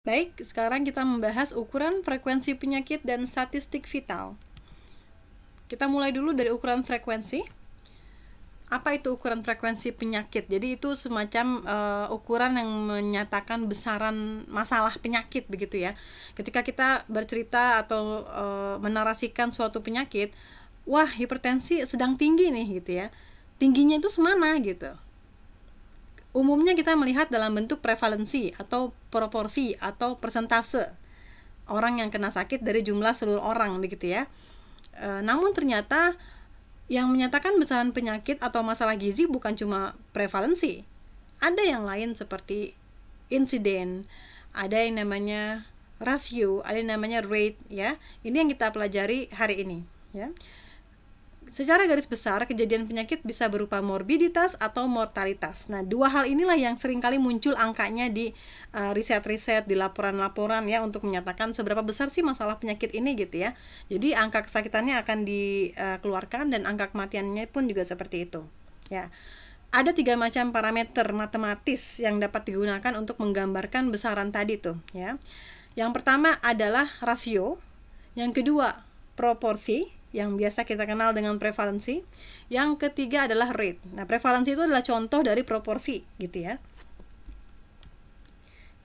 Baik, sekarang kita membahas ukuran frekuensi penyakit dan statistik vital. Kita mulai dulu dari ukuran frekuensi. Apa itu ukuran frekuensi penyakit? Jadi itu semacam ukuran yang menyatakan besaran masalah penyakit begitu ya. Ketika kita bercerita atau menarasikan suatu penyakit, wah hipertensi sedang tinggi nih gitu ya. Tingginya itu semana gitu. Umumnya kita melihat dalam bentuk prevalensi atau proporsi atau persentase orang yang kena sakit dari jumlah seluruh orang begitu ya. Namun ternyata yang menyatakan besaran penyakit atau masalah gizi bukan cuma prevalensi. Ada yang lain seperti insiden, ada yang namanya rasio, ada yang namanya rate ya. Ini yang kita pelajari hari ini ya. Secara garis besar, kejadian penyakit bisa berupa morbiditas atau mortalitas. Nah, dua hal inilah yang seringkali muncul angkanya di riset-riset, di laporan-laporan ya, untuk menyatakan seberapa besar sih masalah penyakit ini gitu ya. Jadi angka kesakitannya akan dikeluarkan dan angka kematiannya pun juga seperti itu. Ya, ada 3 macam parameter matematis yang dapat digunakan untuk menggambarkan besaran tadi tuh ya. Yang pertama adalah rasio, yang kedua proporsi, yang biasa kita kenal dengan prevalensi. Yang ketiga adalah rate. Nah, prevalensi itu adalah contoh dari proporsi gitu ya.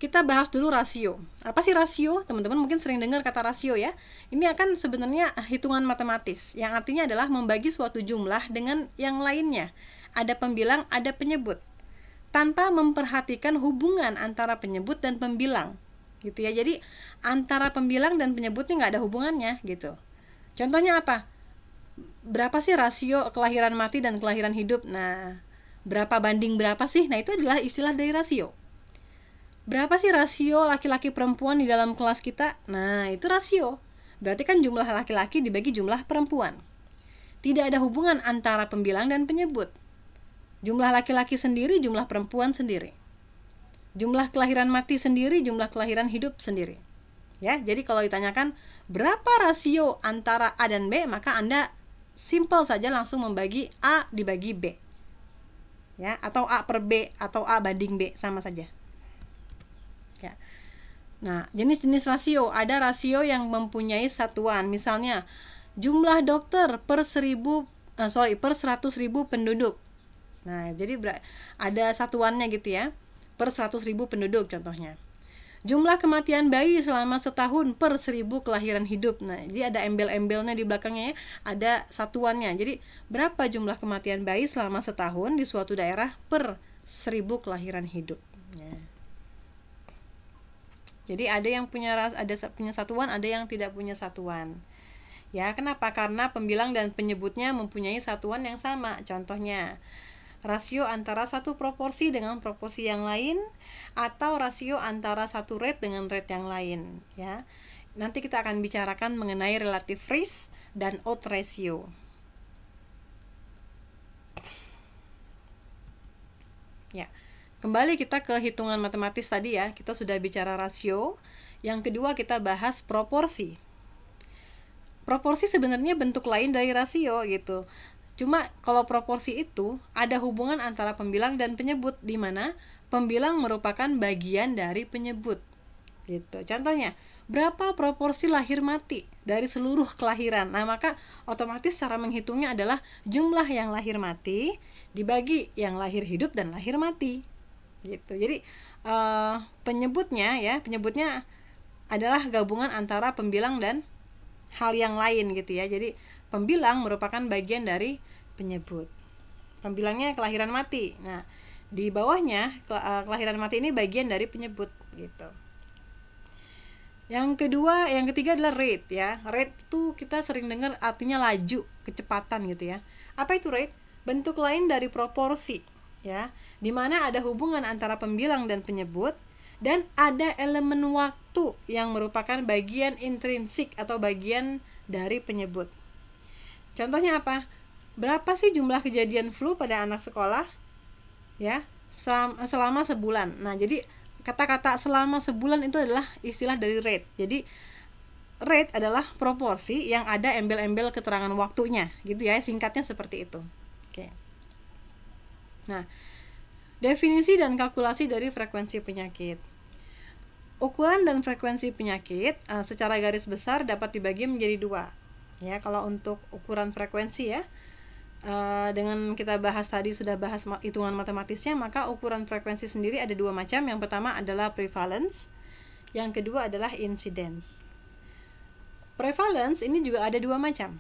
Kita bahas dulu rasio. Apa sih rasio? Teman-teman mungkin sering dengar kata rasio ya. Ini akan sebenarnya hitungan matematis, yang artinya adalah membagi suatu jumlah dengan yang lainnya. Ada pembilang, ada penyebut, tanpa memperhatikan hubungan antara penyebut dan pembilang gitu ya. Jadi antara pembilang dan penyebut ini nggak ada hubungannya gitu. Contohnya apa? Berapa sih rasio kelahiran mati dan kelahiran hidup? Nah, berapa banding berapa sih? Nah, itu adalah istilah dari rasio. Berapa sih rasio laki-laki perempuan di dalam kelas kita? Nah, itu rasio. Berarti kan jumlah laki-laki dibagi jumlah perempuan. Tidak ada hubungan antara pembilang dan penyebut. Jumlah laki-laki sendiri, jumlah perempuan sendiri. Jumlah kelahiran mati sendiri, jumlah kelahiran hidup sendiri. Ya, jadi kalau ditanyakan berapa rasio antara A dan B, maka Anda simpel saja langsung membagi A dibagi B. Ya, atau A per B atau A banding B, sama saja. Ya. Nah, jenis-jenis rasio, ada rasio yang mempunyai satuan, misalnya jumlah dokter per 100.000 penduduk. Nah, jadi ada satuannya gitu ya, per 100.000 penduduk contohnya. Jumlah kematian bayi selama setahun per 1.000 kelahiran hidup. Nah, jadi ada embel-embelnya di belakangnya ya, ada satuannya. Jadi berapa jumlah kematian bayi selama setahun di suatu daerah per 1.000 kelahiran hidup. Ya. Jadi ada yang punya satuan, ada yang tidak punya satuan. Ya, kenapa? Karena pembilang dan penyebutnya mempunyai satuan yang sama. Contohnya, rasio antara satu proporsi dengan proporsi yang lain, atau rasio antara satu rate dengan rate yang lain ya. Nanti kita akan bicarakan mengenai relative risk dan odds ratio. Ya. Kembali kita ke hitungan matematis tadi ya. Kita sudah bicara rasio. Yang kedua kita bahas proporsi. Proporsi sebenarnya bentuk lain dari rasio gitu. Cuma kalau proporsi itu ada hubungan antara pembilang dan penyebut, di mana pembilang merupakan bagian dari penyebut. Gitu. Contohnya, berapa proporsi lahir mati dari seluruh kelahiran? Nah, maka otomatis cara menghitungnya adalah jumlah yang lahir mati dibagi yang lahir hidup dan lahir mati. Gitu. Jadi penyebutnya adalah gabungan antara pembilang dan hal yang lain gitu ya. Jadi pembilang merupakan bagian dari penyebut. Pembilangnya kelahiran mati. Nah, di bawahnya kelahiran mati ini bagian dari penyebut gitu. Yang ketiga adalah rate ya. Rate itu kita sering dengar artinya laju, kecepatan gitu ya. Apa itu rate? Bentuk lain dari proporsi ya, di mana ada hubungan antara pembilang dan penyebut, dan ada elemen waktu yang merupakan bagian intrinsik atau bagian dari penyebut. Contohnya apa? Berapa sih jumlah kejadian flu pada anak sekolah? Ya, selama sebulan. Nah, jadi kata-kata selama sebulan itu adalah istilah dari rate. Jadi rate adalah proporsi yang ada embel-embel keterangan waktunya, gitu ya. Singkatnya seperti itu. Oke. Nah, definisi dan kalkulasi dari frekuensi penyakit. ukuran dan frekuensi penyakit secara garis besar dapat dibagi menjadi dua. Ya, kalau untuk ukuran frekuensi ya, dengan kita bahas tadi sudah bahas hitungan matematisnya, maka ukuran frekuensi sendiri ada dua macam. Yang pertama adalah prevalence, yang kedua adalah incidence. Prevalence ini juga ada dua macam.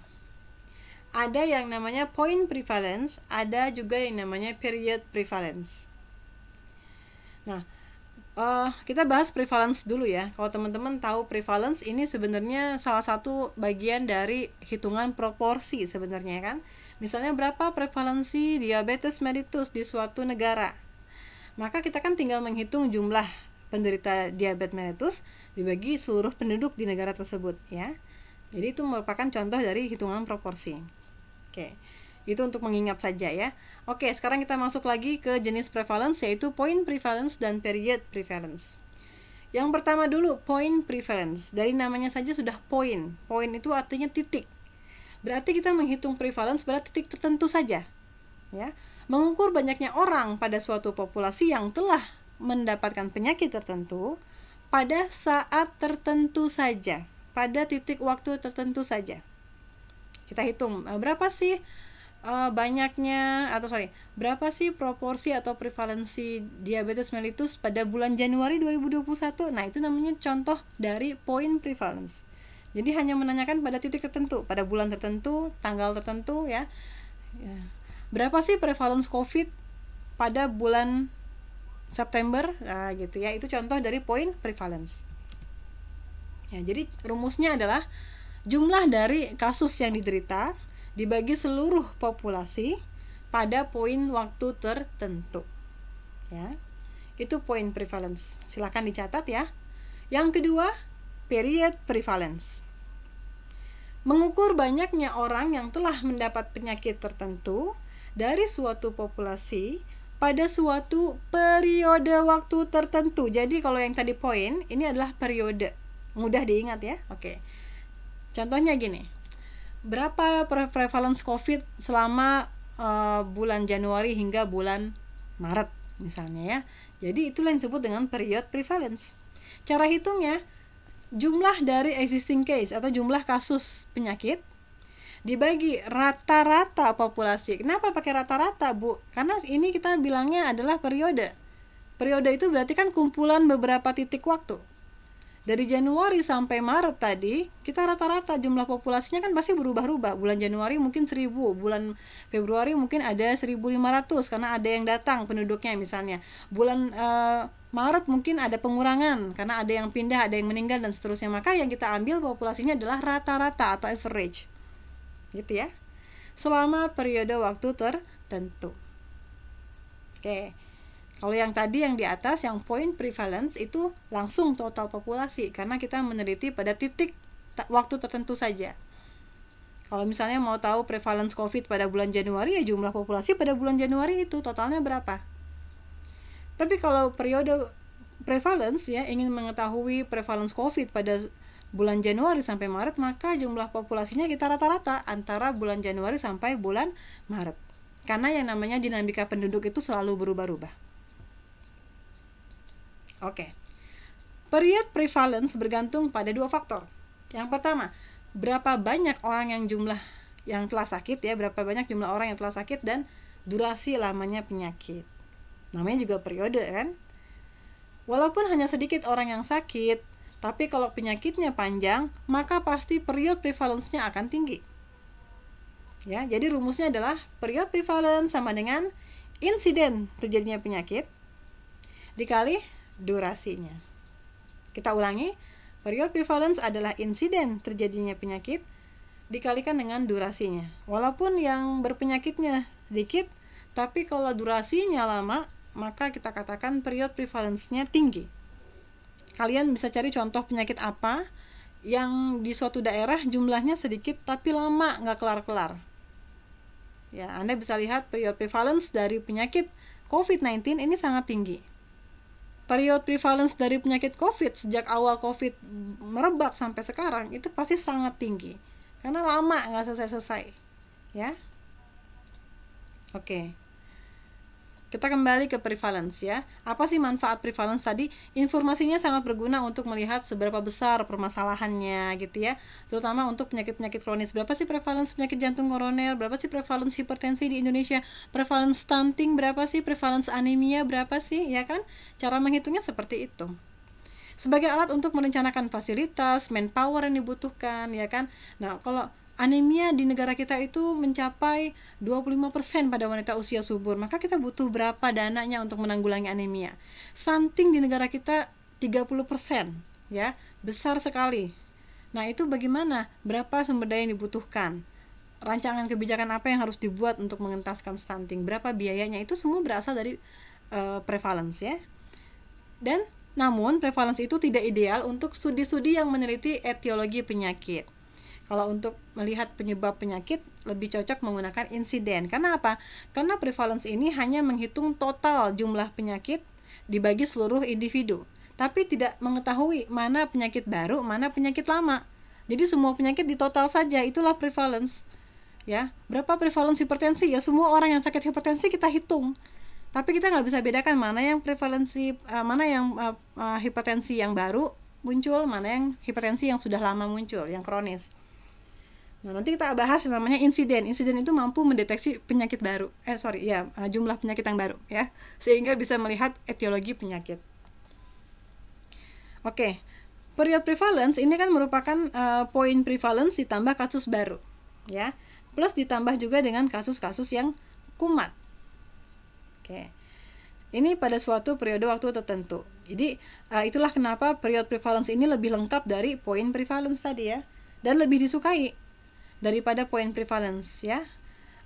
Ada yang namanya point prevalence, ada juga yang namanya period prevalence. Nah, kita bahas prevalence dulu ya. Kalau teman-teman tahu prevalence ini sebenarnya salah satu bagian dari hitungan proporsi sebenarnya kan. Misalnya berapa prevalensi diabetes mellitus di suatu negara. Maka kita kan tinggal menghitung jumlah penderita diabetes mellitus dibagi seluruh penduduk di negara tersebut ya. Jadi itu merupakan contoh dari hitungan proporsi. Oke. Itu untuk mengingat saja ya. Oke, sekarang kita masuk lagi ke jenis prevalence, yaitu point prevalence dan period prevalence. Yang pertama dulu, point prevalence. Dari namanya saja sudah point. Point itu artinya titik. Berarti kita menghitung prevalence pada titik tertentu saja. Ya. Mengukur banyaknya orang pada suatu populasi yang telah mendapatkan penyakit tertentu pada saat tertentu saja, pada titik waktu tertentu saja. Kita hitung berapa sih berapa sih proporsi atau prevalensi diabetes mellitus pada bulan Januari 2021. Nah, itu namanya contoh dari point prevalence. Jadi hanya menanyakan pada titik tertentu, pada bulan tertentu, tanggal tertentu ya. Berapa sih prevalence COVID pada bulan September? Nah, gitu ya. Itu contoh dari point prevalence. Ya, jadi rumusnya adalah jumlah dari kasus yang diderita dibagi seluruh populasi pada poin waktu tertentu. Ya. Itu point prevalence. Silakan dicatat ya. Yang kedua, period prevalence. Mengukur banyaknya orang yang telah mendapat penyakit tertentu dari suatu populasi pada suatu periode waktu tertentu. Jadi kalau yang tadi poin, ini adalah periode. Mudah diingat ya. Oke. Contohnya gini. Berapa prevalence COVID selama bulan Januari hingga bulan Maret misalnya ya. Jadi itulah yang disebut dengan period prevalence. Cara hitungnya, jumlah dari existing case atau jumlah kasus penyakit dibagi rata-rata populasi. Kenapa pakai rata-rata, Bu? Karena ini kita bilangnya adalah periode. Periode itu berarti kan kumpulan beberapa titik waktu. Dari Januari sampai Maret tadi, kita rata-rata jumlah populasinya kan pasti berubah-ubah. Bulan Januari mungkin 1000, bulan Februari mungkin ada 1500 karena ada yang datang penduduknya misalnya. Bulan Maret mungkin ada pengurangan karena ada yang pindah, ada yang meninggal dan seterusnya. Maka yang kita ambil populasinya adalah rata-rata atau average. Gitu ya. Selama periode waktu tertentu. Oke. Kalau yang tadi yang di atas, yang point prevalence itu langsung total populasi karena kita meneliti pada titik waktu tertentu saja. Kalau misalnya mau tahu prevalence COVID pada bulan Januari, ya jumlah populasi pada bulan Januari itu totalnya berapa. Tapi kalau periode prevalence ya ingin mengetahui prevalence COVID pada bulan Januari sampai Maret, maka jumlah populasinya kita rata-rata antara bulan Januari sampai bulan Maret. Karena yang namanya dinamika penduduk itu selalu berubah-ubah. Oke. Period prevalence bergantung pada dua faktor. Yang pertama, berapa banyak orang yang telah sakit ya, berapa banyak jumlah orang yang telah sakit dan durasi lamanya penyakit. Namanya juga periode kan? Walaupun hanya sedikit orang yang sakit, tapi kalau penyakitnya panjang, maka pasti period prevalence-nya akan tinggi. Ya, jadi rumusnya adalah period prevalence sama dengan insiden terjadinya penyakit dikali durasinya. Kita ulangi, period prevalence adalah insiden terjadinya penyakit dikalikan dengan durasinya. Walaupun yang berpenyakitnya sedikit, tapi kalau durasinya lama, maka kita katakan period prevalence-nya tinggi. Kalian bisa cari contoh penyakit apa yang di suatu daerah jumlahnya sedikit tapi lama nggak kelar-kelar. Ya, Anda bisa lihat period prevalence dari penyakit COVID-19 ini sangat tinggi. Period prevalence dari penyakit COVID sejak awal COVID merebak sampai sekarang itu pasti sangat tinggi karena lama nggak selesai-selesai ya. Oke. Kita kembali ke prevalence ya. Apa sih manfaat prevalence tadi? Informasinya sangat berguna untuk melihat seberapa besar permasalahannya gitu ya. Terutama untuk penyakit-penyakit kronis. Berapa sih prevalence penyakit jantung koroner? Berapa sih prevalence hipertensi di Indonesia? Prevalence stunting berapa sih? Prevalence anemia berapa sih? Ya kan? Cara menghitungnya seperti itu. Sebagai alat untuk merencanakan fasilitas, manpower yang dibutuhkan, ya kan? Nah, kalau anemia di negara kita itu mencapai 25% pada wanita usia subur, maka kita butuh berapa dananya untuk menanggulangi anemia. Stunting di negara kita 30%, ya, besar sekali. Nah, itu bagaimana? Berapa sumber daya yang dibutuhkan? Rancangan kebijakan apa yang harus dibuat untuk mengentaskan stunting? Berapa biayanya? Itu semua berasal dari prevalence ya. Dan namun prevalence itu tidak ideal untuk studi-studi yang meneliti etiologi penyakit. Kalau untuk melihat penyebab penyakit lebih cocok menggunakan insiden. Karena apa? Karena prevalence ini hanya menghitung total jumlah penyakit dibagi seluruh individu, tapi tidak mengetahui mana penyakit baru, mana penyakit lama. Jadi semua penyakit ditotal saja, itulah prevalence. Ya, berapa prevalence hipertensi? Ya semua orang yang sakit hipertensi kita hitung. Tapi kita nggak bisa bedakan mana yang prevalensi, mana yang hipertensi yang baru muncul, mana yang hipertensi yang sudah lama muncul, yang kronis. Nah, nanti kita bahas yang namanya insiden. Insiden itu mampu mendeteksi penyakit baru. Jumlah penyakit yang baru ya, sehingga bisa melihat etiologi penyakit. Oke. Period prevalence ini kan merupakan poin prevalence ditambah kasus baru, ya. Plus ditambah juga dengan kasus-kasus yang kumat. Oke. Ini pada suatu periode waktu tertentu. Jadi itulah kenapa period prevalence ini lebih lengkap dari poin prevalence tadi ya, dan lebih disukai daripada poin prevalence ya,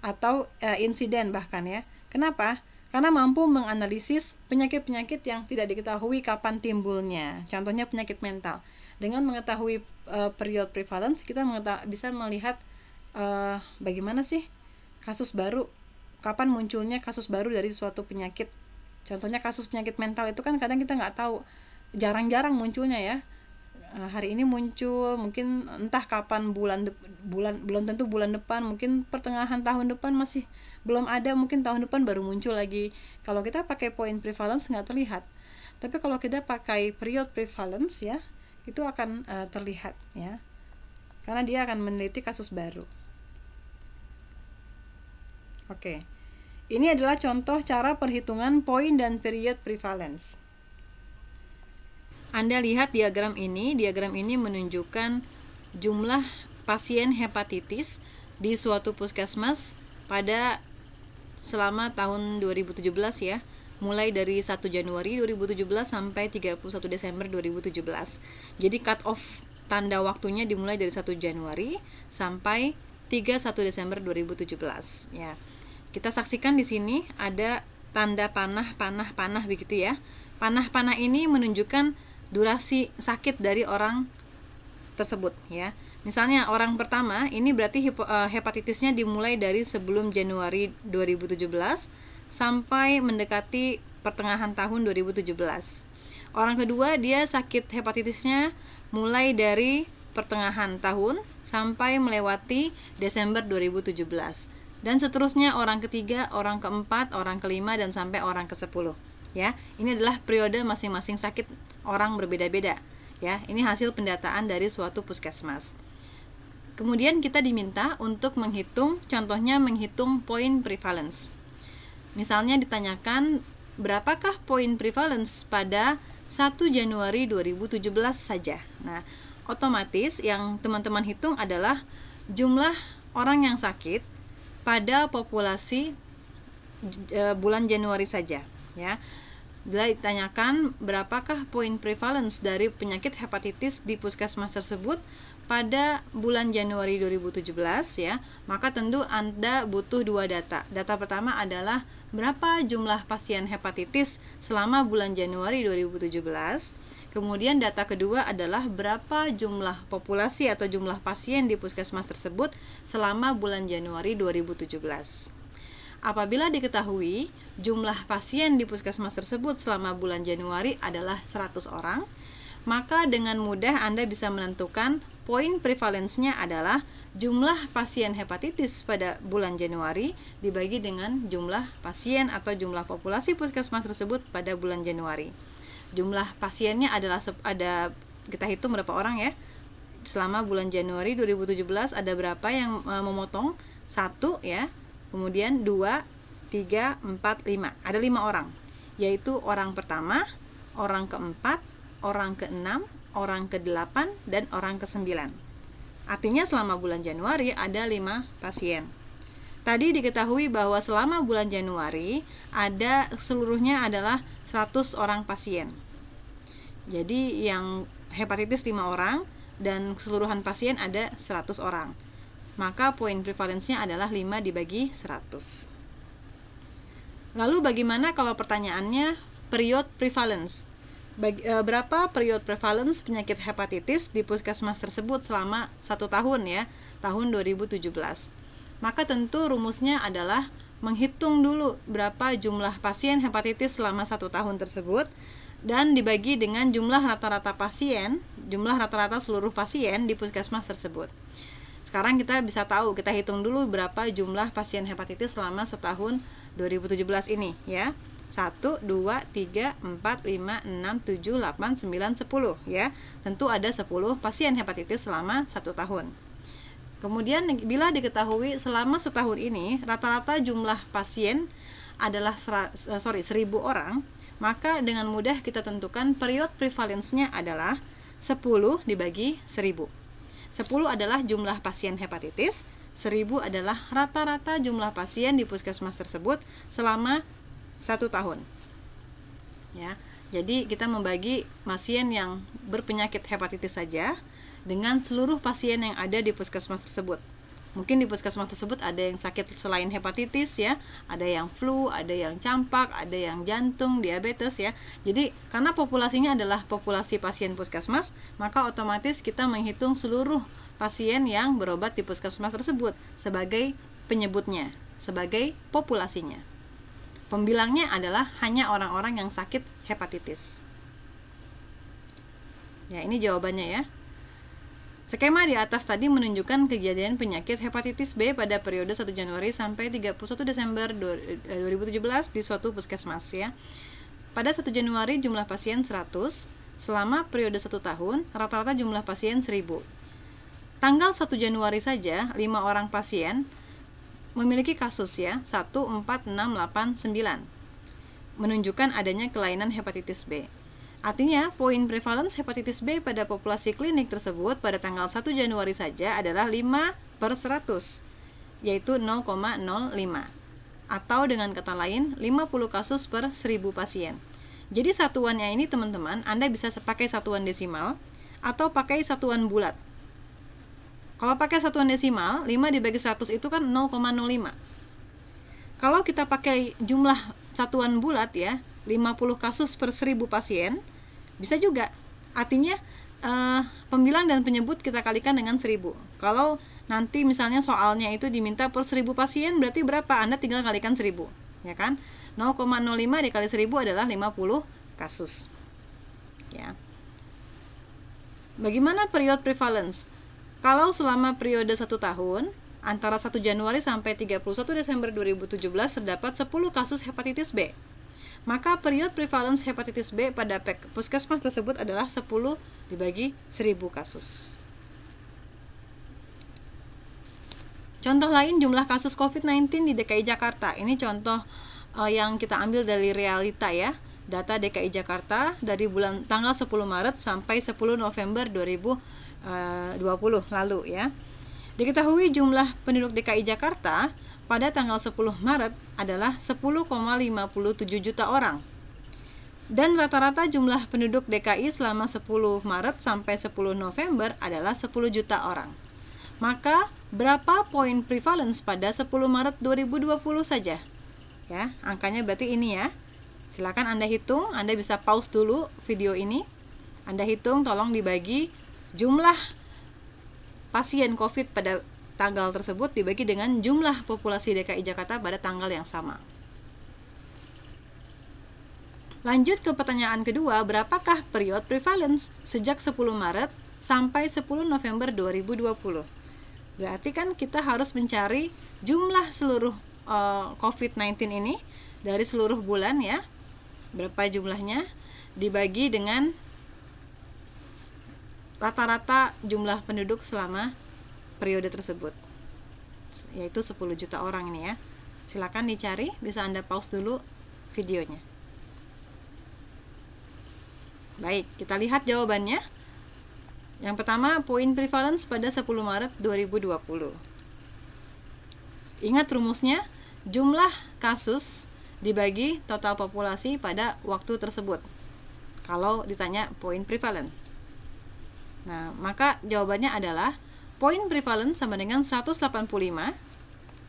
atau insiden bahkan ya. Kenapa? Karena mampu menganalisis penyakit-penyakit yang tidak diketahui kapan timbulnya. Contohnya penyakit mental. Dengan mengetahui period prevalence, kita bisa melihat bagaimana sih kasus baru, kapan munculnya kasus baru dari suatu penyakit. Contohnya kasus penyakit mental itu kan kadang kita nggak tahu, jarang-jarang munculnya ya. Hari ini muncul, mungkin entah kapan, belum tentu bulan depan, mungkin pertengahan tahun depan masih belum ada, mungkin tahun depan baru muncul lagi. Kalau kita pakai point prevalence nggak terlihat, tapi kalau kita pakai period prevalence ya, itu akan terlihat ya, karena dia akan meneliti kasus baru. Oke, ini adalah contoh cara perhitungan poin dan period prevalence. Anda lihat diagram ini menunjukkan jumlah pasien hepatitis di suatu puskesmas pada selama tahun 2017 ya, mulai dari 1 Januari 2017 sampai 31 Desember 2017. Jadi cut off tanda waktunya dimulai dari 1 Januari sampai 31 Desember 2017 ya. Kita saksikan di sini ada tanda panah begitu ya. Panah-panah ini menunjukkan durasi sakit dari orang tersebut ya. Misalnya orang pertama ini berarti hepatitisnya dimulai dari sebelum Januari 2017 sampai mendekati pertengahan tahun 2017. Orang kedua dia sakit hepatitisnya mulai dari pertengahan tahun sampai melewati Desember 2017. Dan seterusnya orang ketiga, orang keempat, orang kelima dan sampai orang ke-10. Ya, ini adalah periode masing-masing sakit orang berbeda-beda ya. Ini hasil pendataan dari suatu puskesmas. Kemudian kita diminta untuk menghitung, contohnya menghitung poin prevalence. Misalnya ditanyakan berapakah poin prevalence pada 1 Januari 2017 saja. Nah, otomatis yang teman-teman hitung adalah jumlah orang yang sakit pada populasi bulan Januari saja ya. Bila ditanyakan berapakah poin prevalence dari penyakit hepatitis di puskesmas tersebut pada bulan Januari 2017 ya, maka tentu Anda butuh dua data. Data pertama adalah berapa jumlah pasien hepatitis selama bulan Januari 2017. Kemudian data kedua adalah berapa jumlah populasi atau jumlah pasien di puskesmas tersebut selama bulan Januari 2017. Apabila diketahui jumlah pasien di puskesmas tersebut selama bulan Januari adalah 100 orang, maka dengan mudah Anda bisa menentukan poin prevalensinya adalah jumlah pasien hepatitis pada bulan Januari dibagi dengan jumlah pasien atau jumlah populasi puskesmas tersebut pada bulan Januari. Jumlah pasiennya adalah kita hitung berapa orang ya. Selama bulan Januari 2017 ada berapa yang memotong? 1 ya. Kemudian 2, 3, 4, 5. Ada 5 orang. Yaitu orang pertama, orang keempat, orang keenam, orang ke-8, dan orang ke-9. Artinya selama bulan Januari ada 5 pasien. Tadi diketahui bahwa selama bulan Januari ada seluruhnya adalah 100 orang pasien. Jadi yang hepatitis 5 orang dan keseluruhan pasien ada 100 orang. Maka poin prevalensinya adalah 5 dibagi 100. Lalu bagaimana kalau pertanyaannya period prevalence? Berapa period prevalence penyakit hepatitis di puskesmas tersebut selama 1 tahun ya, tahun 2017. Maka tentu rumusnya adalah menghitung dulu berapa jumlah pasien hepatitis selama 1 tahun tersebut dan dibagi dengan jumlah rata-rata pasien, jumlah rata-rata seluruh pasien di puskesmas tersebut. Sekarang kita bisa tahu, kita hitung dulu berapa jumlah pasien hepatitis selama setahun 2017 ini ya. 1, 2, 3, 4, 5, 6, 7, 8, 9, 10 ya. Tentu ada 10 pasien hepatitis selama 1 tahun. Kemudian bila diketahui selama setahun ini rata-rata jumlah pasien adalah 1000 orang, maka dengan mudah kita tentukan period prevalensinya adalah 10 dibagi 1000. 10 adalah jumlah pasien hepatitis, 1000 adalah rata-rata jumlah pasien di puskesmas tersebut selama 1 tahun. Ya, jadi kita membagi pasien yang berpenyakit hepatitis saja dengan seluruh pasien yang ada di puskesmas tersebut. Mungkin di puskesmas tersebut ada yang sakit selain hepatitis ya, ada yang flu, ada yang campak, ada yang jantung, diabetes ya. Jadi karena populasinya adalah populasi pasien puskesmas, maka otomatis kita menghitung seluruh pasien yang berobat di puskesmas tersebut sebagai penyebutnya, sebagai populasinya. Pembilangnya adalah hanya orang-orang yang sakit hepatitis. Ya, ini jawabannya ya. Skema di atas tadi menunjukkan kejadian penyakit hepatitis B pada periode 1 Januari sampai 31 Desember 2017 di suatu puskesmas ya. Pada 1 Januari jumlah pasien 100, selama periode 1 tahun rata-rata jumlah pasien 1000. Tanggal 1 Januari saja 5 orang pasien memiliki kasus ya, 1, 4, 6, 8, 9. Menunjukkan adanya kelainan hepatitis B. Artinya, poin prevalence hepatitis B pada populasi klinik tersebut pada tanggal 1 Januari saja adalah 5/100, yaitu 0,05. Atau dengan kata lain, 50 kasus per 1000 pasien. Jadi satuannya ini teman-teman, Anda bisa pakai satuan desimal atau pakai satuan bulat. Kalau pakai satuan desimal, 5 dibagi 100 itu kan 0,05. Kalau kita pakai jumlah satuan bulat ya, 50 kasus per 1000 pasien, bisa juga. Artinya pembilang dan penyebut kita kalikan dengan 1000. Kalau nanti misalnya soalnya itu diminta per 1000 pasien, berarti berapa? Anda tinggal kalikan 1000, ya kan? 0,05 dikali 1000 adalah 50 kasus. Ya. Bagaimana period prevalence? Kalau selama periode 1 tahun, antara 1 Januari sampai 31 Desember 2017 terdapat 10 kasus hepatitis B. Maka period prevalence hepatitis B pada puskesmas tersebut adalah 10 dibagi 1000 kasus. Contoh lain jumlah kasus COVID-19 di DKI Jakarta. Ini contoh yang kita ambil dari realita ya. Data DKI Jakarta dari tanggal 10 Maret sampai 10 November 2020 lalu ya. Diketahui jumlah penduduk DKI Jakarta pada tanggal 10 Maret adalah 10,57 juta orang. Dan rata-rata jumlah penduduk DKI selama 10 Maret sampai 10 November adalah 10 juta orang. Maka berapa poin prevalence pada 10 Maret 2020 saja? Ya, angkanya berarti ini ya. Silakan Anda hitung, Anda bisa pause dulu video ini. Anda hitung, tolong dibagi jumlah pasien COVID pada tanggal tersebut dibagi dengan jumlah populasi DKI Jakarta pada tanggal yang sama. Lanjut ke pertanyaan kedua, berapakah period prevalence sejak 10 Maret sampai 10 November 2020. Berarti kan kita harus mencari jumlah seluruh COVID-19 ini dari seluruh bulan ya. Berapa jumlahnya dibagi dengan rata-rata jumlah penduduk selama periode tersebut, yaitu 10 juta orang ini ya. Silakan dicari, bisa Anda pause dulu videonya. Baik, kita lihat jawabannya. Yang pertama, point prevalence pada 10 Maret 2020. Ingat rumusnya, jumlah kasus dibagi total populasi pada waktu tersebut. Kalau ditanya point prevalence. Nah, maka jawabannya adalah point prevalence sama dengan 185.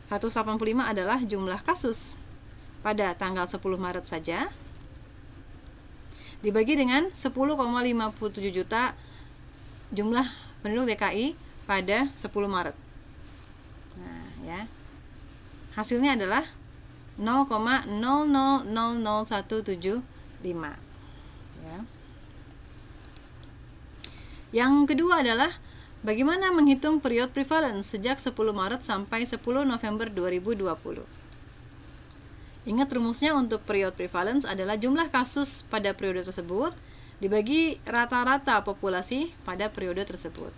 185 adalah jumlah kasus pada tanggal 10 Maret saja, dibagi dengan 10,57 juta jumlah penduduk DKI pada 10 Maret. Nah, ya. Hasilnya adalah 0,000175. Ya. Yang kedua adalah bagaimana menghitung period prevalence sejak 10 Maret sampai 10 November 2020. Ingat rumusnya untuk period prevalence adalah jumlah kasus pada periode tersebut dibagi rata-rata populasi pada periode tersebut.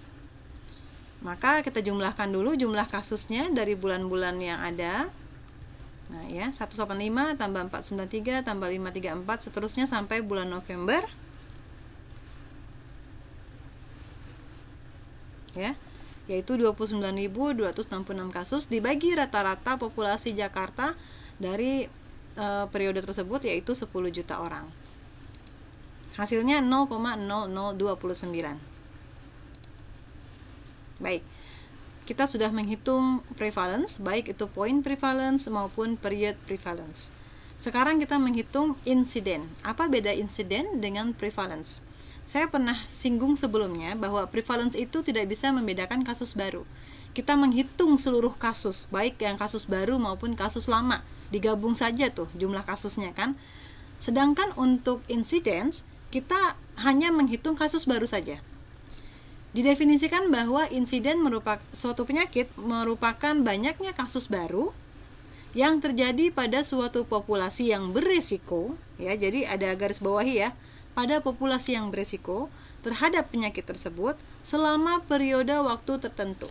Maka kita jumlahkan dulu jumlah kasusnya dari bulan-bulan yang ada. Nah ya, 185 tambah 493 tambah 534 seterusnya sampai bulan November. Ya, yaitu 29.266 kasus dibagi rata-rata populasi Jakarta dari periode tersebut, yaitu 10 juta orang. Hasilnya 0,0029. Baik, kita sudah menghitung prevalence, baik itu point prevalence maupun period prevalence. Sekarang kita menghitung insiden. Apa beda insiden dengan prevalence? Saya pernah singgung sebelumnya bahwa prevalence itu tidak bisa membedakan kasus baru. Kita menghitung seluruh kasus, baik yang kasus baru maupun kasus lama, digabung saja tuh jumlah kasusnya kan. Sedangkan untuk incidence, kita hanya menghitung kasus baru saja. Didefinisikan bahwa insiden merupakan suatu penyakit merupakan banyaknya kasus baru yang terjadi pada suatu populasi yang berisiko, ya. Jadi ada garis bawahi ya. Pada populasi yang berisiko terhadap penyakit tersebut selama periode waktu tertentu.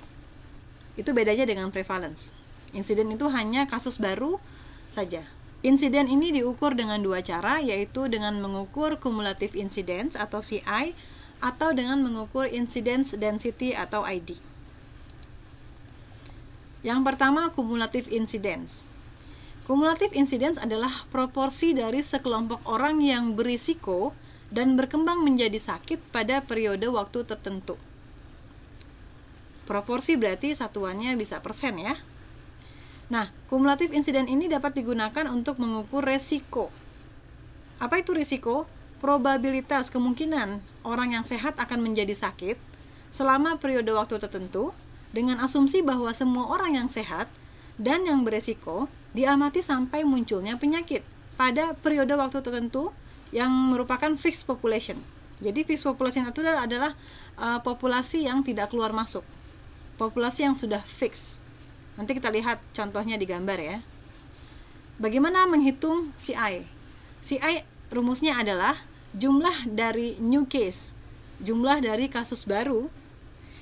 Itu bedanya dengan prevalence. Insiden itu hanya kasus baru saja. Insiden ini diukur dengan dua cara, yaitu dengan mengukur cumulative incidence atau CI atau dengan mengukur incidence density atau ID. Yang pertama, cumulative incidence. Cumulative incidence adalah proporsi dari sekelompok orang yang berisiko dan berkembang menjadi sakit pada periode waktu tertentu. Proporsi berarti satuannya bisa persen ya. Nah, cumulative incidence ini dapat digunakan untuk mengukur resiko. Apa itu risiko? Probabilitas kemungkinan orang yang sehat akan menjadi sakit selama periode waktu tertentu dengan asumsi bahwa semua orang yang sehat dan yang beresiko diamati sampai munculnya penyakit pada periode waktu tertentu yang merupakan fixed population. Jadi fixed population itu adalah populasi yang tidak keluar masuk, populasi yang sudah fix. Nanti kita lihat contohnya di gambar ya. Bagaimana menghitung CI? CI rumusnya adalah jumlah dari new case, jumlah dari kasus baru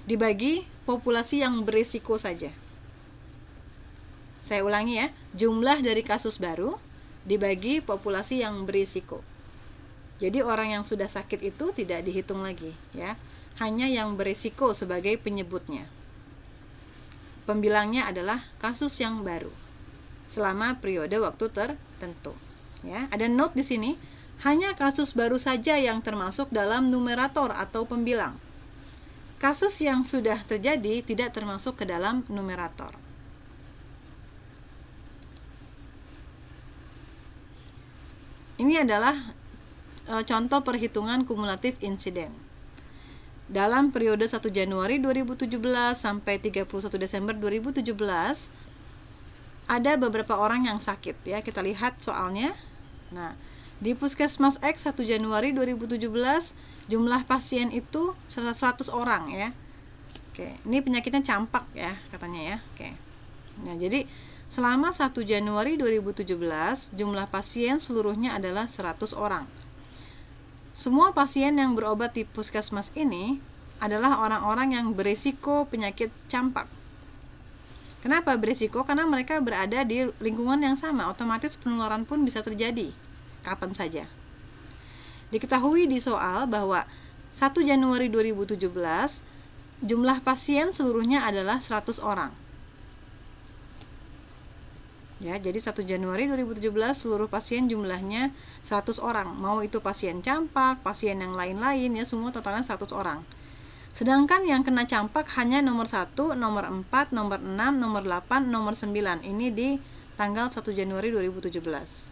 dibagi populasi yang berisiko saja. Saya ulangi ya, jumlah dari kasus baru dibagi populasi yang berisiko. Jadi orang yang sudah sakit itu tidak dihitung lagi ya, hanya yang berisiko sebagai penyebutnya. Pembilangnya adalah kasus yang baru selama periode waktu tertentu. Ya, ada note di sini, hanya kasus baru saja yang termasuk dalam numerator atau pembilang. Kasus yang sudah terjadi tidak termasuk ke dalam numerator. Ini adalah contoh perhitungan kumulatif insiden. Dalam periode 1 Januari 2017 sampai 31 Desember 2017 ada beberapa orang yang sakit ya. Kita lihat soalnya. Nah, Di Puskesmas X 1 Januari 2017 jumlah pasien itu 100 orang ya. Oke, ini penyakitnya campak ya katanya ya. Oke. Nah, jadi selama 1 Januari 2017 jumlah pasien seluruhnya adalah 100 orang. Semua pasien yang berobat di puskesmas ini adalah orang-orang yang berisiko penyakit campak. Kenapa berisiko? Karena mereka berada di lingkungan yang sama, otomatis penularan pun bisa terjadi kapan saja. Diketahui di soal bahwa 1 Januari 2017 jumlah pasien seluruhnya adalah 100 orang. Ya, jadi 1 Januari 2017 seluruh pasien jumlahnya 100 orang. Mau itu pasien campak, pasien yang lain-lain ya, semua totalnya 100 orang. Sedangkan yang kena campak hanya nomor 1, nomor 4, nomor 6, nomor 8, nomor 9. Ini di tanggal 1 Januari 2017.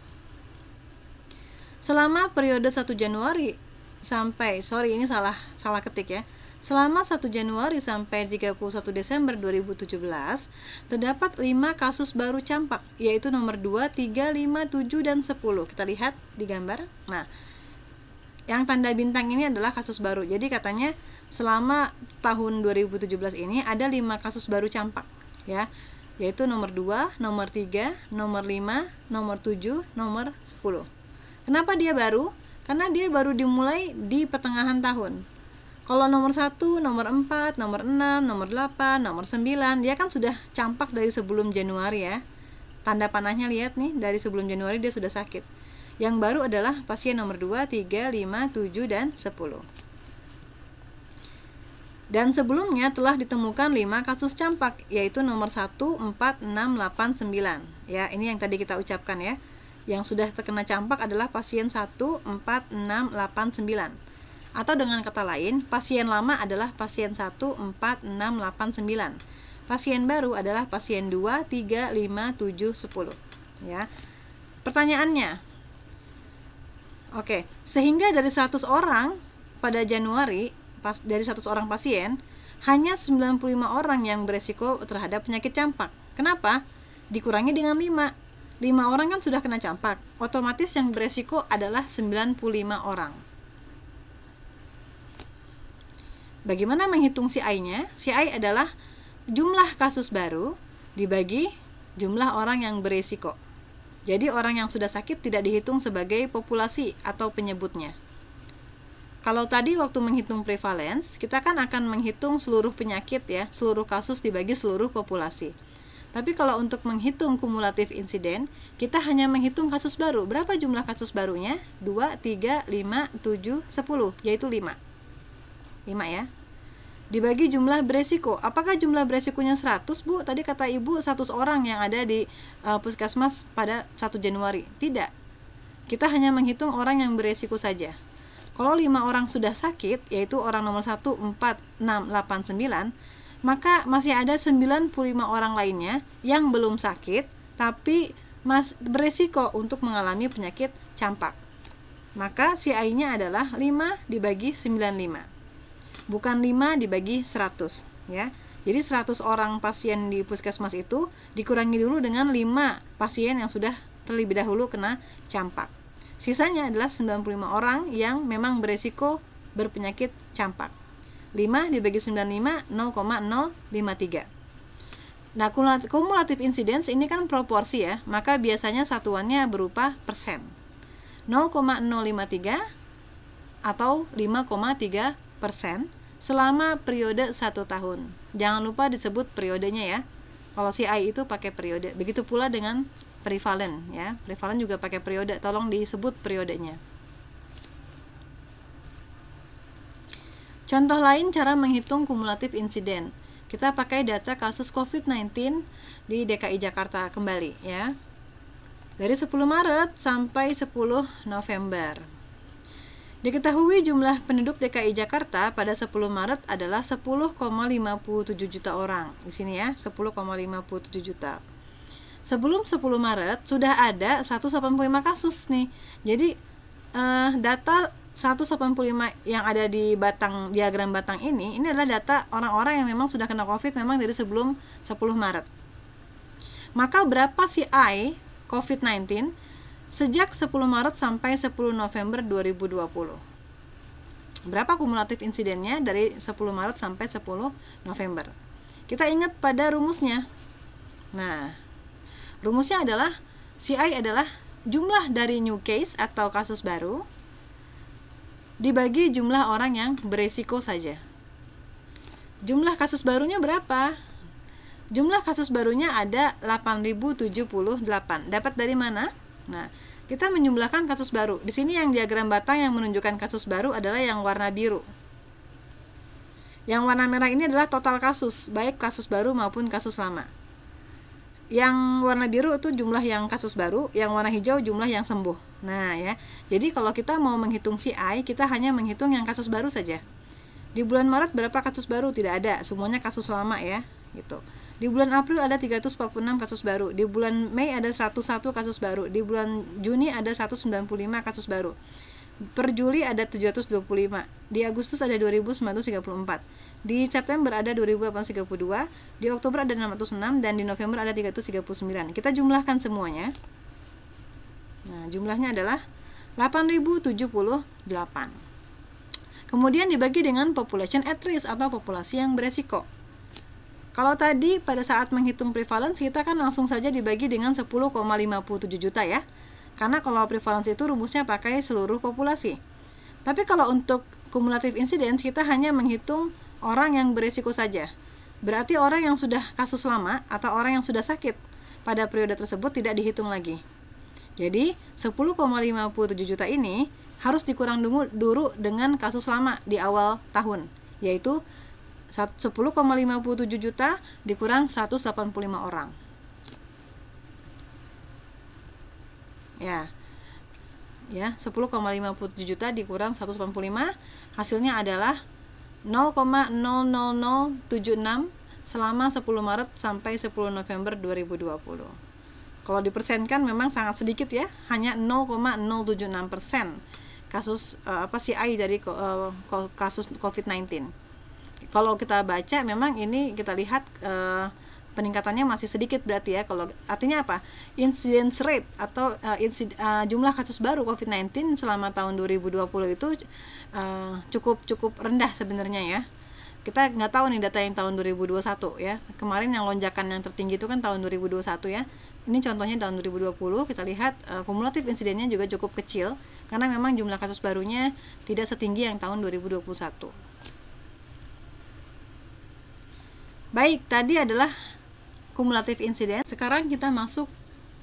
Selama periode 1 Januari sampai, ini salah ketik ya. Selama 1 Januari sampai 31 Desember 2017, terdapat 5 kasus baru campak, yaitu nomor 2, 3, 5, 7, dan 10. Kita lihat di gambar. Nah, yang tanda bintang ini adalah kasus baru. Jadi katanya selama tahun 2017 ini ada 5 kasus baru campak, ya, yaitu nomor 2, nomor 3, nomor 5, nomor 7, nomor 10. Kenapa dia baru? Karena dia baru dimulai di pertengahan tahun. Kalau nomor 1, nomor 4, nomor 6, nomor 8, nomor 9, dia kan sudah campak dari sebelum Januari ya. Tanda panahnya lihat nih, dari sebelum Januari dia sudah sakit. Yang baru adalah pasien nomor 2, 3, 5, 7, dan 10. Dan sebelumnya telah ditemukan 5 kasus campak, yaitu nomor 1, 4, 6, 8, 9. Ya, ini yang tadi kita ucapkan ya. Yang sudah terkena campak adalah pasien 1, 4, 6, 8, 9. Atau dengan kata lain, pasien lama adalah pasien 1, 4, 6, 8, 9. Pasien baru adalah pasien 2, 3, 5, 7, 10. Ya. Pertanyaannya, oke, sehingga dari 100 orang pada Januari, dari 100 orang pasien, hanya 95 orang yang beresiko terhadap penyakit campak. Kenapa? Dikurangi dengan 5. 5 orang kan sudah kena campak, otomatis yang beresiko adalah 95 orang. Bagaimana menghitung CI-nya? CI adalah jumlah kasus baru dibagi jumlah orang yang beresiko. Jadi orang yang sudah sakit tidak dihitung sebagai populasi atau penyebutnya. Kalau tadi waktu menghitung prevalence, kita kan akan menghitung seluruh penyakit ya, seluruh kasus dibagi seluruh populasi. Tapi kalau untuk menghitung kumulatif insiden, kita hanya menghitung kasus baru. Berapa jumlah kasus barunya? 2, 3, 5, 7, 10, yaitu 5. 5 ya. Dibagi jumlah beresiko. Apakah jumlah beresikonya 100, Bu? Tadi kata Ibu 100 orang yang ada di puskesmas pada 1 Januari. Tidak. Kita hanya menghitung orang yang beresiko saja. Kalau 5 orang sudah sakit, yaitu orang nomor 1, 4, 6, 8, 9, maka masih ada 95 orang lainnya yang belum sakit tapi beresiko untuk mengalami penyakit campak. Maka CI-nya adalah 5 dibagi 95. Bukan 5 dibagi 100 ya. Jadi 100 orang pasien di puskesmas itu dikurangi dulu dengan 5 pasien yang sudah terlebih dahulu kena campak. Sisanya adalah 95 orang yang memang beresiko berpenyakit campak. 5 dibagi 95, 0,053. Nah, kumulatif incidence ini kan proporsi ya, maka biasanya satuannya berupa persen. 0,053 atau 5,3% selama periode 1 tahun. Jangan lupa disebut periodenya ya. Kalau CI itu pakai periode. Begitu pula dengan prevalen ya. Prevalen juga pakai periode, tolong disebut periodenya. Contoh lain cara menghitung kumulatif insiden. Kita pakai data kasus COVID-19 di DKI Jakarta kembali ya. Dari 10 Maret sampai 10 November. Diketahui jumlah penduduk DKI Jakarta pada 10 Maret adalah 10,57 juta orang. Di sini ya, 10,57 juta. Sebelum 10 Maret sudah ada 185 kasus nih. Jadi data 185 yang ada di diagram batang ini adalah data orang-orang yang memang sudah kena COVID memang dari sebelum 10 Maret. Maka berapa CI COVID-19 sejak 10 Maret sampai 10 November 2020. Berapa kumulatif insidennya dari 10 Maret sampai 10 November? Kita ingat pada rumusnya. Nah, rumusnya adalah CI adalah jumlah dari new case atau kasus baru dibagi jumlah orang yang beresiko saja. Jumlah kasus barunya berapa? Jumlah kasus barunya ada 8.078. Dapat dari mana? Nah, kita menjumlahkan kasus baru. Di sini yang diagram batang yang menunjukkan kasus baru adalah yang warna biru. Yang warna merah ini adalah total kasus, baik kasus baru maupun kasus lama. Yang warna biru itu jumlah yang kasus baru, yang warna hijau jumlah yang sembuh. Nah, ya. Jadi kalau kita mau menghitung CI, kita hanya menghitung yang kasus baru saja. Di bulan Maret berapa kasus baru? Tidak ada, semuanya kasus lama ya, gitu. Di bulan April ada 346 kasus baru, di bulan Mei ada 101 kasus baru, di bulan Juni ada 195 kasus baru. Per Juli ada 725, di Agustus ada 2934, di September ada 2832, di Oktober ada 606, dan di November ada 339. Kita jumlahkan semuanya. Nah, jumlahnya adalah 8.078. Kemudian dibagi dengan population at risk atau populasi yang beresiko. Kalau tadi pada saat menghitung prevalence kita kan langsung saja dibagi dengan 10,57 juta ya. Karena kalau prevalence itu rumusnya pakai seluruh populasi. Tapi kalau untuk cumulative incidence kita hanya menghitung orang yang berisiko saja. Berarti orang yang sudah kasus lama atau orang yang sudah sakit pada periode tersebut tidak dihitung lagi. Jadi 10,57 juta ini harus dikurang dulu dengan kasus lama di awal tahun, yaitu 10,57 juta dikurang 185 orang. Ya, 10,57 juta dikurang 185, hasilnya adalah 0,00076 selama 10 Maret sampai 10 November 2020. Kalau dipersenkan memang sangat sedikit ya, hanya 0,076% kasus CI dari kasus COVID-19. Kalau kita baca memang ini kita lihat peningkatannya masih sedikit berarti ya. Kalau artinya apa? Incidence rate atau jumlah kasus baru COVID-19 selama tahun 2020 itu cukup rendah sebenarnya ya. Kita nggak tahu nih data yang tahun 2021 ya. Kemarin yang lonjakan yang tertinggi itu kan tahun 2021 ya. Ini contohnya tahun 2020 kita lihat kumulatif insidennya juga cukup kecil karena memang jumlah kasus barunya tidak setinggi yang tahun 2021. Baik, tadi adalah cumulative incidence. Sekarang kita masuk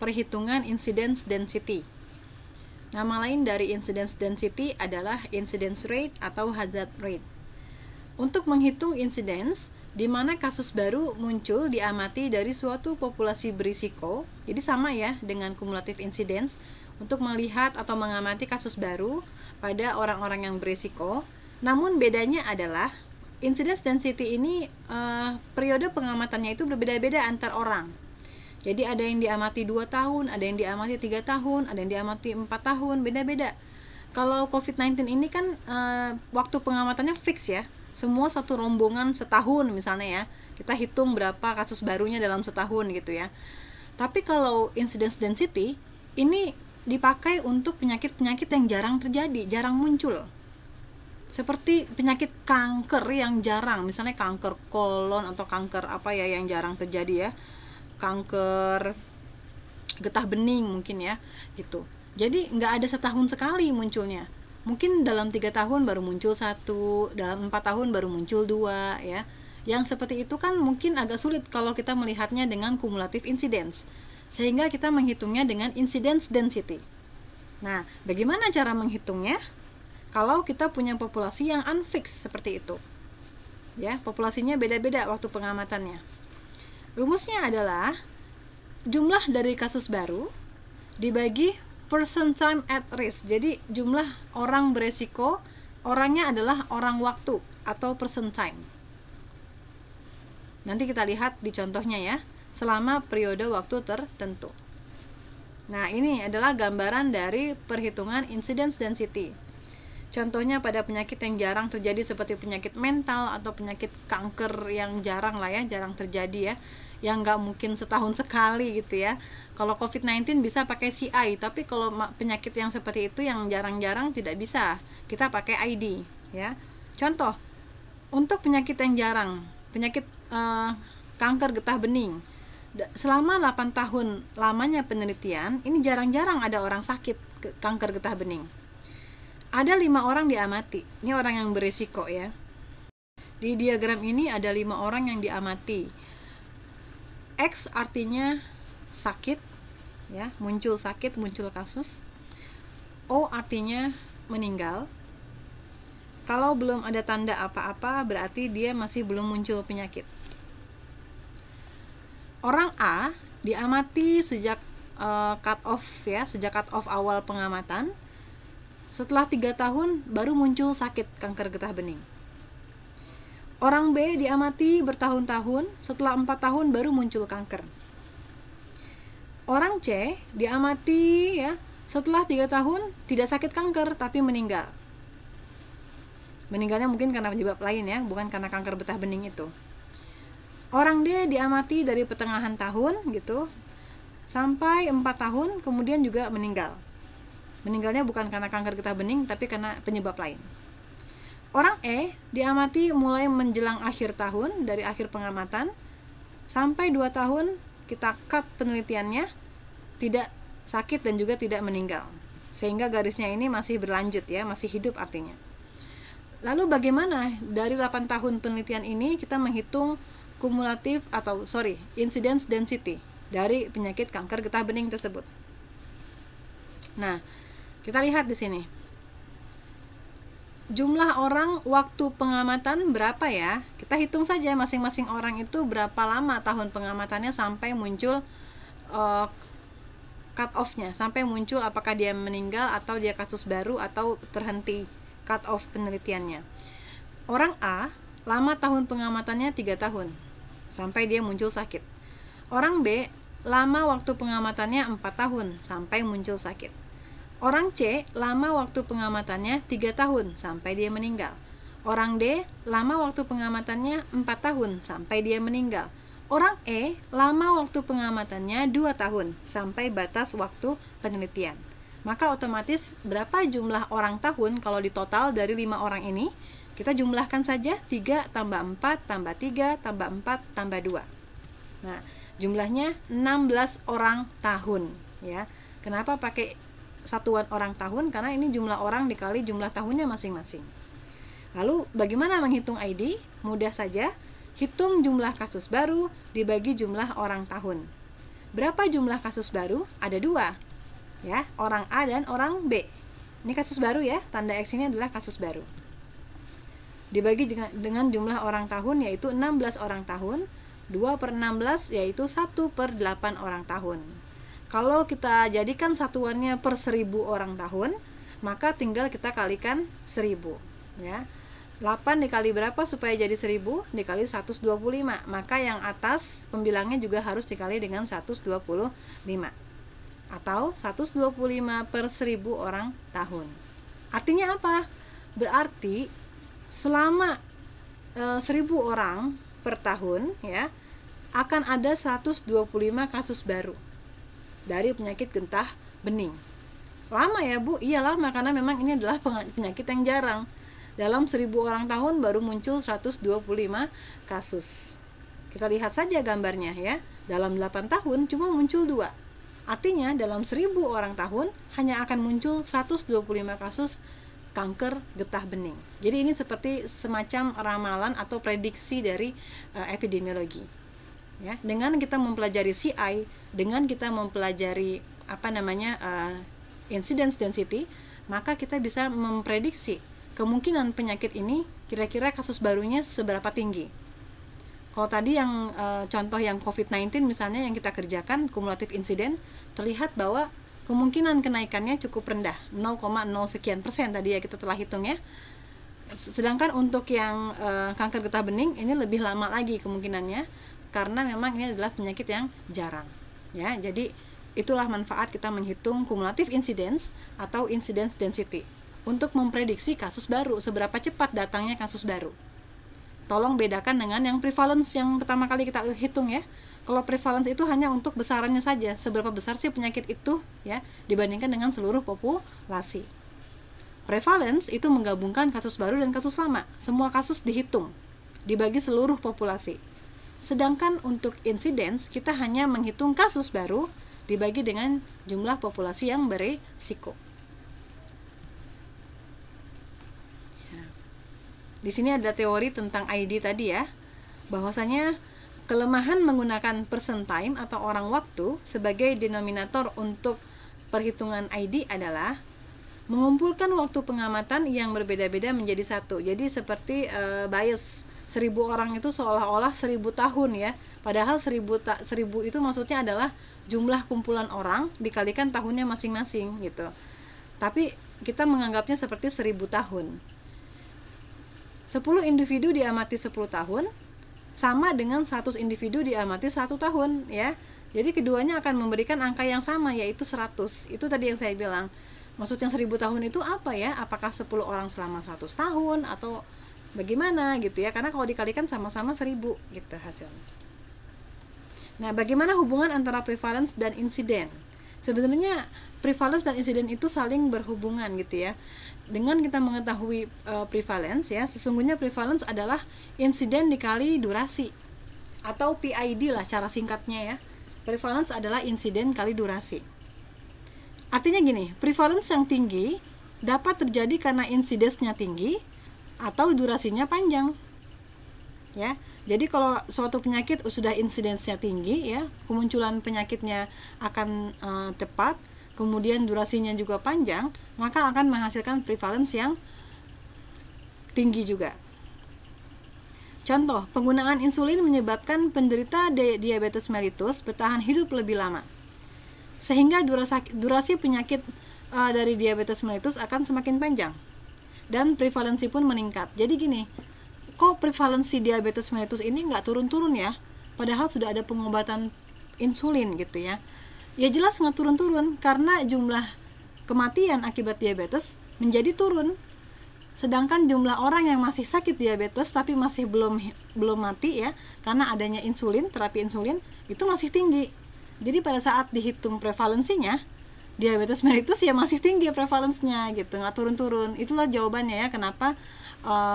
perhitungan incidence density. Nama lain dari incidence density adalah incidence rate atau hazard rate. Untuk menghitung incidence, di mana kasus baru muncul diamati dari suatu populasi berisiko, jadi sama ya dengan cumulative incidence, untuk melihat atau mengamati kasus baru pada orang-orang yang berisiko. Namun bedanya adalah incidence density ini periode pengamatannya itu berbeda-beda antar orang. Jadi ada yang diamati 2 tahun, ada yang diamati 3 tahun, ada yang diamati 4 tahun, beda-beda. Kalau COVID-19 ini kan waktu pengamatannya fix ya. Semua satu rombongan setahun misalnya ya. Kita hitung berapa kasus barunya dalam setahun gitu ya. Tapi kalau incidence density ini dipakai untuk penyakit-penyakit yang jarang terjadi, jarang muncul. Seperti penyakit kanker yang jarang, misalnya kanker kolon atau kanker apa ya yang jarang terjadi ya, kanker getah bening mungkin ya, gitu. Jadi nggak ada setahun sekali munculnya. Mungkin dalam 3 tahun baru muncul 1, dalam 4 tahun baru muncul 2 ya. Yang seperti itu kan mungkin agak sulit kalau kita melihatnya dengan cumulative incidence. Sehingga kita menghitungnya dengan incidence density. Nah, bagaimana cara menghitungnya? Kalau kita punya populasi yang unfixed seperti itu, ya populasinya beda-beda waktu pengamatannya. Rumusnya adalah jumlah dari kasus baru dibagi person time at risk. Jadi jumlah orang beresiko, orangnya adalah orang waktu atau person time. Nanti kita lihat di contohnya ya, selama periode waktu tertentu. Nah, ini adalah gambaran dari perhitungan incidence density. Contohnya pada penyakit yang jarang terjadi seperti penyakit mental atau penyakit kanker yang jarang lah ya, jarang terjadi ya, yang nggak mungkin setahun sekali gitu ya. Kalau COVID-19 bisa pakai CI, tapi kalau penyakit yang seperti itu yang jarang-jarang tidak bisa, kita pakai ID ya. Contoh, untuk penyakit yang jarang, penyakit kanker getah bening, selama 8 tahun lamanya penelitian, ini jarang-jarang ada orang sakit kanker getah bening. Ada 5 orang diamati. Ini orang yang berisiko ya. Di diagram ini ada 5 orang yang diamati. X artinya sakit ya, muncul sakit, muncul kasus. O artinya meninggal. Kalau belum ada tanda apa-apa berarti dia masih belum muncul penyakit. Orang A diamati sejak cut off ya, sejak cut off awal pengamatan. Setelah 3 tahun baru muncul sakit kanker getah bening. Orang B diamati bertahun-tahun, setelah 4 tahun baru muncul kanker. Orang C diamati ya, setelah 3 tahun tidak sakit kanker tapi meninggal. Meninggalnya mungkin karena penyebab lain ya, bukan karena kanker getah bening itu. Orang D diamati dari pertengahan tahun gitu sampai 4 tahun kemudian juga meninggal. Meninggalnya bukan karena kanker getah bening tapi karena penyebab lain. Orang E diamati mulai menjelang akhir tahun, dari akhir pengamatan sampai 2 tahun kita cut penelitiannya, tidak sakit dan juga tidak meninggal. Sehingga garisnya ini masih berlanjut ya, masih hidup artinya. Lalu bagaimana dari 8 tahun penelitian ini kita menghitung kumulatif incidence density dari penyakit kanker getah bening tersebut. Nah, kita lihat di sini. Jumlah orang waktu pengamatan berapa ya? Kita hitung saja masing-masing orang itu berapa lama tahun pengamatannya sampai muncul cut off-nya, sampai muncul apakah dia meninggal atau dia kasus baru atau terhenti cut off penelitiannya. Orang A lama tahun pengamatannya 3 tahun sampai dia muncul sakit. Orang B lama waktu pengamatannya 4 tahun sampai muncul sakit. Orang C lama waktu pengamatannya 3 tahun sampai dia meninggal. Orang D lama waktu pengamatannya 4 tahun sampai dia meninggal. Orang E lama waktu pengamatannya 2 tahun sampai batas waktu penelitian. Maka otomatis berapa jumlah orang tahun kalau ditotal dari 5 orang ini? Kita jumlahkan saja 3 tambah 4 tambah 3 tambah 4 tambah 2. Nah, jumlahnya 16 orang tahun ya. Kenapa pakai satuan orang tahun? Karena ini jumlah orang dikali jumlah tahunnya masing-masing. Lalu bagaimana menghitung ID? Mudah saja, hitung jumlah kasus baru dibagi jumlah orang tahun. Berapa jumlah kasus baru? Ada 2 ya, orang A dan orang B. Ini kasus baru ya, tanda X ini adalah kasus baru. Dibagi dengan jumlah orang tahun yaitu 16 orang tahun. 2/16 yaitu 1/8 orang tahun. Kalau kita jadikan satuannya per 1000 orang tahun, maka tinggal kita kalikan 1000 ya. 8 dikali berapa supaya jadi 1000? Dikali 125. Maka yang atas pembilangnya juga harus dikali dengan 125. Atau 125 per 1000 orang tahun. Artinya apa? Berarti selama 1000 orang per tahun ya, akan ada 125 kasus baru dari penyakit getah bening. Lama ya Bu? Iya lama, karena memang ini adalah penyakit yang jarang. Dalam 1000 orang tahun baru muncul 125 kasus. Kita lihat saja gambarnya ya. Dalam 8 tahun cuma muncul 2. Artinya dalam 1000 orang tahun hanya akan muncul 125 kasus kanker getah bening. Jadi ini seperti semacam ramalan atau prediksi dari epidemiologi. Ya, dengan kita mempelajari CI, dengan kita mempelajari incidence density, maka kita bisa memprediksi kemungkinan penyakit ini kira-kira kasus barunya seberapa tinggi. Kalau tadi yang contoh yang COVID-19 misalnya yang kita kerjakan kumulatif insiden, terlihat bahwa kemungkinan kenaikannya cukup rendah, 0,0 sekian persen tadi ya kita telah hitung ya. Sedangkan untuk yang kanker getah bening ini lebih lama lagi kemungkinannya, karena memang ini adalah penyakit yang jarang ya. Jadi itulah manfaat kita menghitung kumulatif incidence atau incidence density. untuk memprediksi kasus baru, seberapa cepat datangnya kasus baru. Tolong bedakan dengan yang prevalence yang pertama kali kita hitung ya. Kalau prevalence itu hanya untuk besarannya saja, seberapa besar sih penyakit itu ya dibandingkan dengan seluruh populasi. Prevalence itu menggabungkan kasus baru dan kasus lama. Semua kasus dihitung, dibagi seluruh populasi. Sedangkan untuk incidence kita hanya menghitung kasus baru dibagi dengan jumlah populasi yang berisiko. Di sini ada teori tentang ID tadi ya, bahwasanya kelemahan menggunakan person time atau orang waktu sebagai denominator untuk perhitungan ID adalah mengumpulkan waktu pengamatan yang berbeda-beda menjadi satu. Jadi seperti bias 1000 orang itu seolah-olah 1000 tahun ya, padahal 1000 itu maksudnya adalah jumlah kumpulan orang dikalikan tahunnya masing-masing gitu. Tapi kita menganggapnya seperti 1000 tahun. 10 individu diamati 10 tahun sama dengan 100 individu diamati 1 tahun ya. Jadi keduanya akan memberikan angka yang sama, yaitu 100. Itu tadi yang saya bilang. Maksudnya 1000 tahun itu apa ya? Apakah 10 orang selama 100 tahun atau bagaimana gitu ya? Karena kalau dikalikan sama-sama 1000 gitu hasilnya. Nah, bagaimana hubungan antara prevalence dan insiden? Sebenarnya prevalence dan insiden itu saling berhubungan gitu ya. Dengan kita mengetahui prevalence ya, sesungguhnya prevalence adalah insiden dikali durasi atau PID lah cara singkatnya ya. Prevalence adalah insiden kali durasi. Artinya gini, prevalence yang tinggi dapat terjadi karena insidence-nya tinggi atau durasinya panjang. Ya. Jadi kalau suatu penyakit sudah insidence-nya tinggi ya, kemunculan penyakitnya akan cepat, kemudian durasinya juga panjang, maka akan menghasilkan prevalence yang tinggi juga. Contoh, penggunaan insulin menyebabkan penderita diabetes mellitus bertahan hidup lebih lama, sehingga durasi penyakit dari diabetes mellitus akan semakin panjang, dan prevalensi pun meningkat. Jadi gini, kok prevalensi diabetes mellitus ini nggak turun-turun ya, padahal sudah ada pengobatan insulin gitu ya. Ya jelas nggak turun-turun karena jumlah kematian akibat diabetes menjadi turun. Sedangkan jumlah orang yang masih sakit diabetes tapi masih belum mati ya, karena adanya insulin, terapi insulin itu masih tinggi. Jadi pada saat dihitung prevalensinya, diabetes mellitus ya masih tinggi prevalensinya gitu, nggak turun-turun. Itulah jawabannya ya kenapa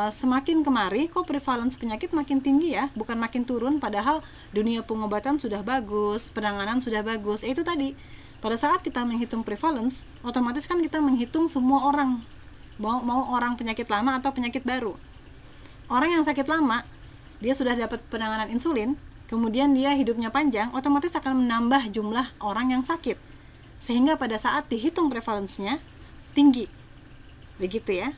semakin kemari kok prevalence penyakit makin tinggi ya, bukan makin turun, padahal dunia pengobatan sudah bagus, penanganan sudah bagus. Itu tadi, pada saat kita menghitung prevalence, otomatis kan kita menghitung semua orang, mau orang penyakit lama atau penyakit baru. Orang yang sakit lama, dia sudah dapat penanganan insulin, kemudian dia hidupnya panjang, otomatis akan menambah jumlah orang yang sakit, sehingga pada saat dihitung prevalensinya tinggi, begitu ya.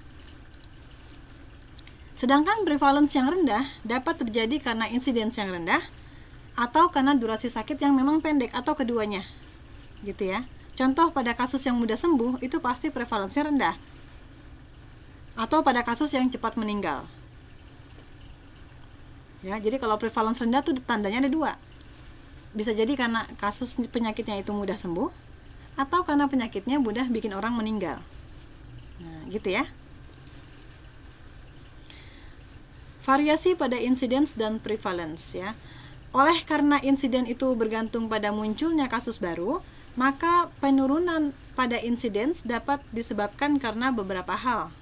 Sedangkan prevalence yang rendah dapat terjadi karena insidence yang rendah atau karena durasi sakit yang memang pendek atau keduanya. Gitu ya. Contoh pada kasus yang mudah sembuh itu pasti prevalensinya rendah. Atau pada kasus yang cepat meninggal. Ya, jadi kalau prevalence rendah tuh tandanya ada dua. Bisa jadi karena kasus penyakitnya itu mudah sembuh atau karena penyakitnya mudah bikin orang meninggal. Nah, gitu ya. Variasi pada incidence dan prevalence ya. Oleh karena insiden itu bergantung pada munculnya kasus baru, maka penurunan pada incidence dapat disebabkan karena beberapa hal.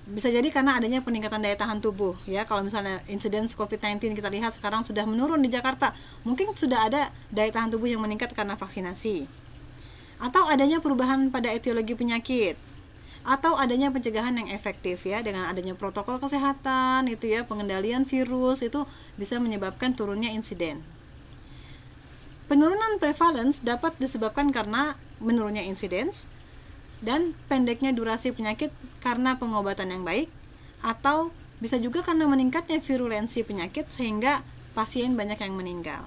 Bisa jadi karena adanya peningkatan daya tahan tubuh ya. Kalau misalnya incidence COVID-19 kita lihat sekarang sudah menurun di Jakarta, mungkin sudah ada daya tahan tubuh yang meningkat karena vaksinasi. Atau adanya perubahan pada etiologi penyakit, atau adanya pencegahan yang efektif ya, dengan adanya protokol kesehatan itu ya, pengendalian virus itu bisa menyebabkan turunnya insiden. Penurunan prevalence dapat disebabkan karena menurunnya incidence dan pendeknya durasi penyakit karena pengobatan yang baik, atau bisa juga karena meningkatnya virulensi penyakit sehingga pasien banyak yang meninggal.